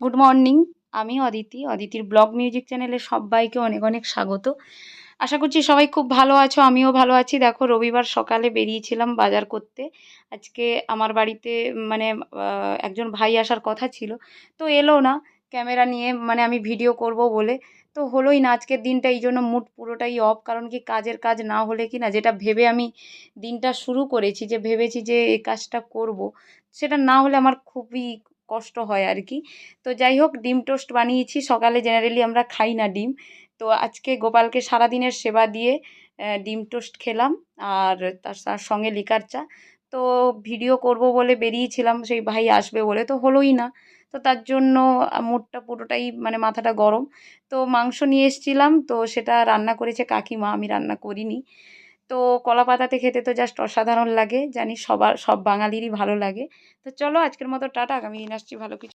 Good morning. আমি অদিতির blog music চ্যানেলে সবাইকে অনেক অনেক স্বাগত। আশা করছি সবাই খুব ভালো আছো, আমিও ভালো আছি। দেখো, রবিবার সকালে বেরিয়েছিলাম বাজার করতে। আজকে আমার বাড়িতে মানে একজন ভাই আসার কথা ছিল, তো এলো না ক্যামেরা নিয়ে, মানে আমি ভিডিও করব বলে। তো হলোই না আজকের দিনটা, এই জন্য মুড পুরোটাই অফ। কারণ কি, কাজের কাজ না হলে কি না, যেটা ভেবে আমি দিনটা শুরু করেছি, যে ভেবেছি যে এই কাজটা করব, সেটা না হলে আমার খুবই কষ্ট হয় আর কি। তো যাই হোক, ডিম টোস্ট বানিয়েছি। সকালে জেনারেলি আমরা খাই না ডিম, তো আজকে গোপালকে সারাদিনের সেবা দিয়ে ডিম টোস্ট খেলাম। আর তার তার সঙ্গে লিকার চা। তো ভিডিও করব বলে বেরিয়েছিলাম, সেই ভাই আসবে বলে, তো হলোই না। তো তার জন্য মুডটা পুরোটাই, মানে মাথাটা গরম। তো মাংস নিয়ে এসেছিলাম, তো সেটা রান্না করেছে কাকিমা, আমি রান্না করিনি। তো কলা পাতাতে খেতে তো জাস্ট অসাধারণ লাগে, জানি সব বাঙালিরই ভালো লাগে। তো চলো, আজকের মতো টাটা, আগামী দিন আসছি ভালো কিছু